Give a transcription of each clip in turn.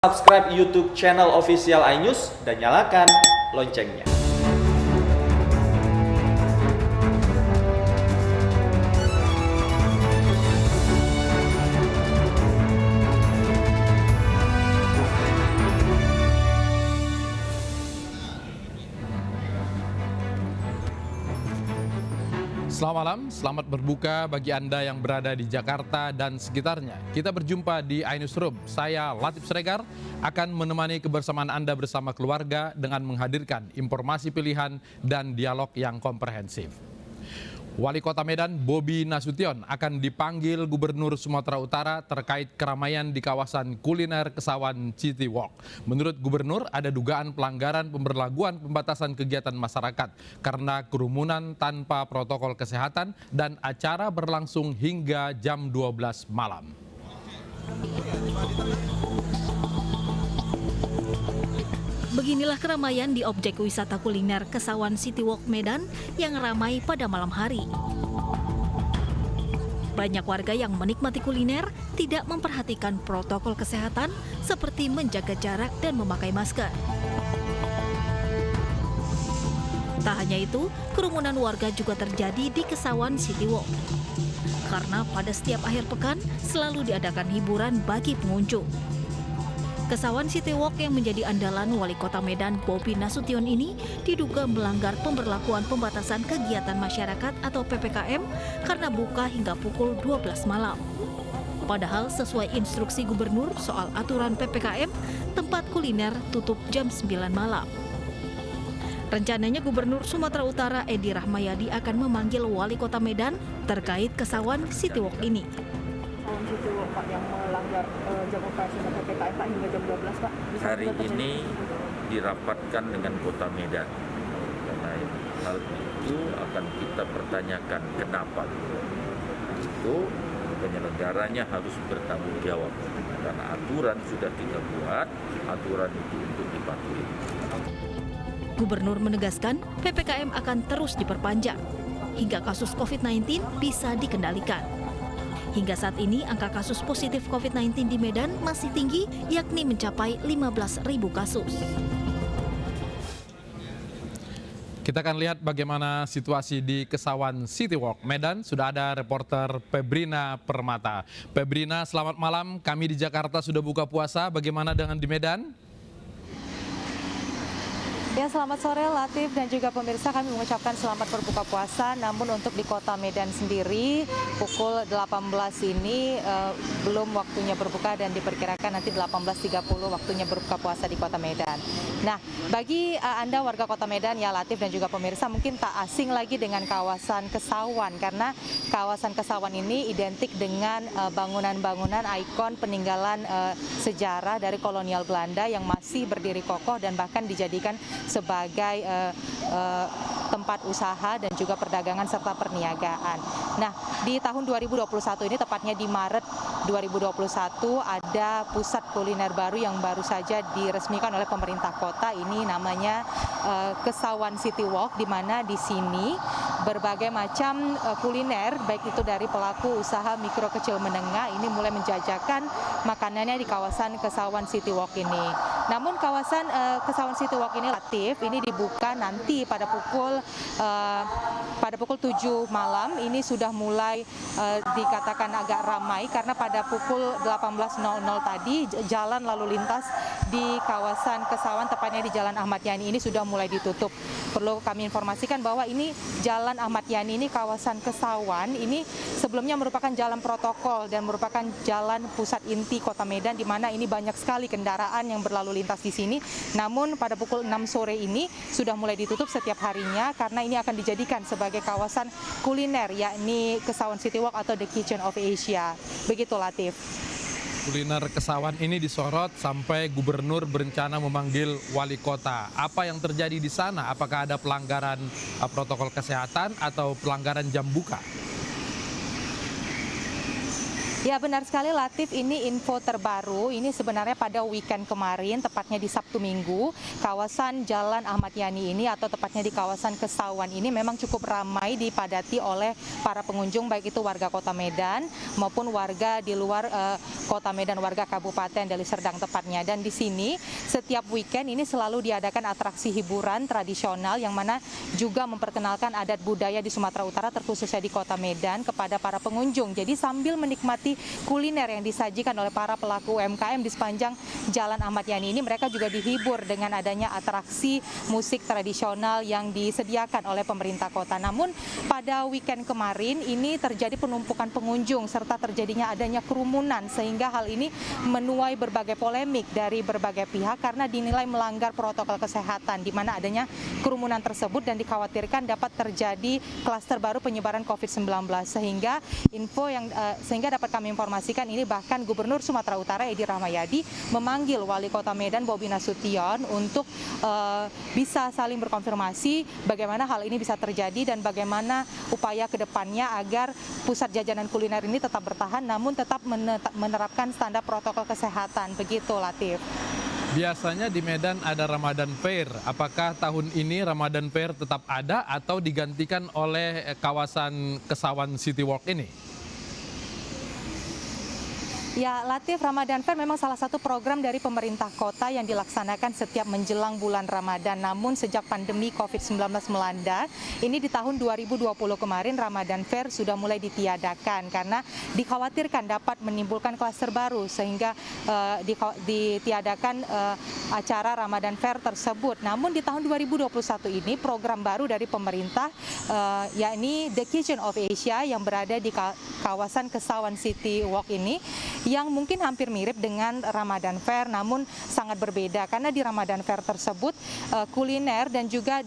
Subscribe YouTube channel official iNews dan nyalakan loncengnya. Selamat malam, selamat berbuka bagi Anda yang berada di Jakarta dan sekitarnya. Kita berjumpa di iNewsroom. Saya Latif Sregar akan menemani kebersamaan Anda bersama keluarga dengan menghadirkan informasi pilihan dan dialog yang komprehensif. Wali Kota Medan Bobi Nasution akan dipanggil Gubernur Sumatera Utara terkait keramaian di kawasan kuliner Kesawan City Walk. Menurut Gubernur, ada dugaan pelanggaran pemberlakuan pembatasan kegiatan masyarakat karena kerumunan tanpa protokol kesehatan dan acara berlangsung hingga jam 12 malam. Beginilah keramaian di objek wisata kuliner Kesawan City Walk Medan yang ramai pada malam hari. Banyak warga yang menikmati kuliner tidak memperhatikan protokol kesehatan seperti menjaga jarak dan memakai masker. Tak hanya itu, kerumunan warga juga terjadi di Kesawan City Walk. Karena pada setiap akhir pekan selalu diadakan hiburan bagi pengunjung. Kesawan City Walk yang menjadi andalan Wali Kota Medan Bobi Nasution ini diduga melanggar pemberlakuan pembatasan kegiatan masyarakat atau PPKM karena buka hingga pukul 12 malam. Padahal sesuai instruksi gubernur soal aturan PPKM, tempat kuliner tutup jam 9 malam. Rencananya Gubernur Sumatera Utara Edi Rahmayadi akan memanggil Wali Kota Medan terkait Kesawan City Walk ini. Itu Pak yang melanggar jam operasional PPKM Pak hingga jam 12 Pak. Hari ini dirapatkan dengan Kota Medan. Karena hal itu akan kita pertanyakan kenapa. Itu penyelenggaranya harus bertanggung jawab. Karena aturan sudah kita buat, aturan itu untuk dipatuhi. Gubernur menegaskan PPKM akan terus diperpanjang hingga kasus COVID-19 bisa dikendalikan. Hingga saat ini, angka kasus positif COVID-19 di Medan masih tinggi, yakni mencapai 15.000 kasus. Kita akan lihat bagaimana situasi di Kesawan City Walk Medan. Sudah ada reporter Febrina Permata. Febrina, selamat malam. Kami di Jakarta sudah buka puasa. Bagaimana dengan di Medan? Ya, selamat sore Latif dan juga pemirsa, kami mengucapkan selamat berbuka puasa. Namun untuk di Kota Medan sendiri pukul 18 ini belum waktunya berbuka dan diperkirakan nanti 18.30 waktunya berbuka puasa di Kota Medan. Nah, bagi Anda warga Kota Medan ya Latif dan juga pemirsa mungkin tak asing lagi dengan kawasan Kesawan karena kawasan Kesawan ini identik dengan bangunan-bangunan ikon peninggalan sejarah dari kolonial Belanda yang masih berdiri kokoh dan bahkan dijadikan sebagai tempat usaha dan juga perdagangan serta perniagaan. Nah, di tahun 2021 ini tepatnya di Maret 2021 ada pusat kuliner baru yang baru saja diresmikan oleh pemerintah kota. Ini namanya Kesawan City Walk, di mana di sini berbagai macam kuliner baik itu dari pelaku usaha mikro kecil menengah ini mulai menjajakan makanannya di kawasan Kesawan City Walk ini. Namun kawasan Kesawan City Walk ini Latif ini dibuka nanti pada pukul 7 malam. Ini sudah mulai dikatakan agak ramai karena pada pukul 18.00 tadi jalan lalu lintas di kawasan Kesawan tepatnya di Jalan Ahmad Yani ini sudah mulai ditutup. Perlu kami informasikan bahwa ini Jalan Ahmad Yani ini kawasan Kesawan ini sebelumnya merupakan jalan protokol dan merupakan jalan pusat inti Kota Medan di mana ini banyak sekali kendaraan yang berlalu lintas di sini. Namun pada pukul 6 sore ini sudah mulai ditutup setiap harinya karena ini akan dijadikan sebagai kawasan kuliner yakni Kesawan City Walk atau The Kitchen of Asia. Begitu Latif. Kuliner Kesawan ini disorot sampai gubernur berencana memanggil wali kota. Apa yang terjadi di sana? Apakah ada pelanggaran protokol kesehatan atau pelanggaran jam buka? Ya benar sekali Latif, ini info terbaru. Ini sebenarnya pada weekend kemarin, tepatnya di Sabtu Minggu, kawasan Jalan Ahmad Yani ini atau tepatnya di kawasan Kesawan ini memang cukup ramai dipadati oleh para pengunjung, baik itu warga Kota Medan maupun warga di luar Kota Medan, warga Kabupaten Deli Serdang tepatnya. Dan di sini setiap weekend ini selalu diadakan atraksi hiburan tradisional yang mana juga memperkenalkan adat budaya di Sumatera Utara, terkhususnya di Kota Medan kepada para pengunjung. Jadi sambil menikmati kuliner yang disajikan oleh para pelaku UMKM di sepanjang Jalan Ahmad Yani ini, mereka juga dihibur dengan adanya atraksi musik tradisional yang disediakan oleh pemerintah kota. Namun pada weekend kemarin ini terjadi penumpukan pengunjung serta terjadinya adanya kerumunan, sehingga hal ini menuai berbagai polemik dari berbagai pihak karena dinilai melanggar protokol kesehatan, di mana adanya kerumunan tersebut dan dikhawatirkan dapat terjadi klaster baru penyebaran COVID-19. Sehingga dapat kami informasikan ini bahkan Gubernur Sumatera Utara Edi Rahmayadi memanggil Wali Kota Medan Bobi Nasution untuk bisa saling berkonfirmasi bagaimana hal ini bisa terjadi dan bagaimana upaya ke depannya agar pusat jajanan kuliner ini tetap bertahan namun tetap menerapkan standar protokol kesehatan. Begitu Latif. Biasanya di Medan ada Ramadan Fair. Apakah tahun ini Ramadan Fair tetap ada atau digantikan oleh kawasan Kesawan City Walk ini? Ya, Latif, Ramadan Fair memang salah satu program dari pemerintah kota yang dilaksanakan setiap menjelang bulan Ramadan. Namun sejak pandemi COVID-19 melanda, ini di tahun 2020 kemarin Ramadan Fair sudah mulai ditiadakan karena dikhawatirkan dapat menimbulkan klaster baru sehingga ditiadakan acara Ramadan Fair tersebut. Namun di tahun 2021 ini program baru dari pemerintah yakni The Kitchen of Asia yang berada di kawasan Kesawan City Walk ini, yang mungkin hampir mirip dengan Ramadan Fair namun sangat berbeda karena di Ramadan Fair tersebut kuliner dan juga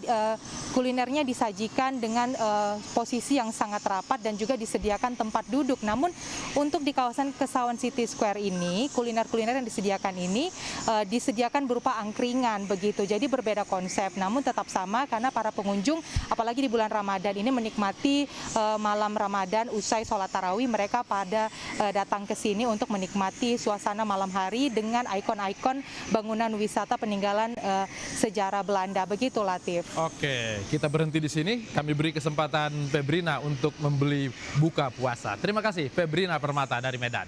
kulinernya disajikan dengan posisi yang sangat rapat dan juga disediakan tempat duduk. Namun untuk di kawasan Kesawan City Square ini, kuliner-kuliner yang disediakan ini disediakan berupa angkringan begitu. Jadi berbeda konsep namun tetap sama karena para pengunjung apalagi di bulan Ramadan ini menikmati malam Ramadan usai sholat tarawih, mereka pada datang ke sini untuk menikmati suasana malam hari dengan ikon-ikon bangunan wisata peninggalan sejarah Belanda. Begitu Latif. Oke, kita berhenti di sini. Kami beri kesempatan Febrina untuk membeli buka puasa. Terima kasih Febrina Permata dari Medan.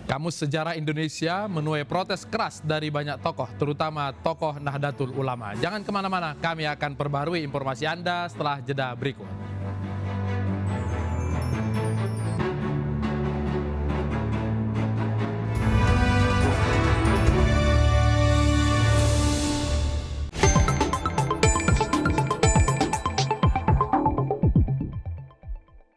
Kamus Sejarah Indonesia menuai protes keras dari banyak tokoh, terutama tokoh Nahdlatul Ulama. Jangan kemana-mana, kami akan perbarui informasi Anda setelah jeda berikut.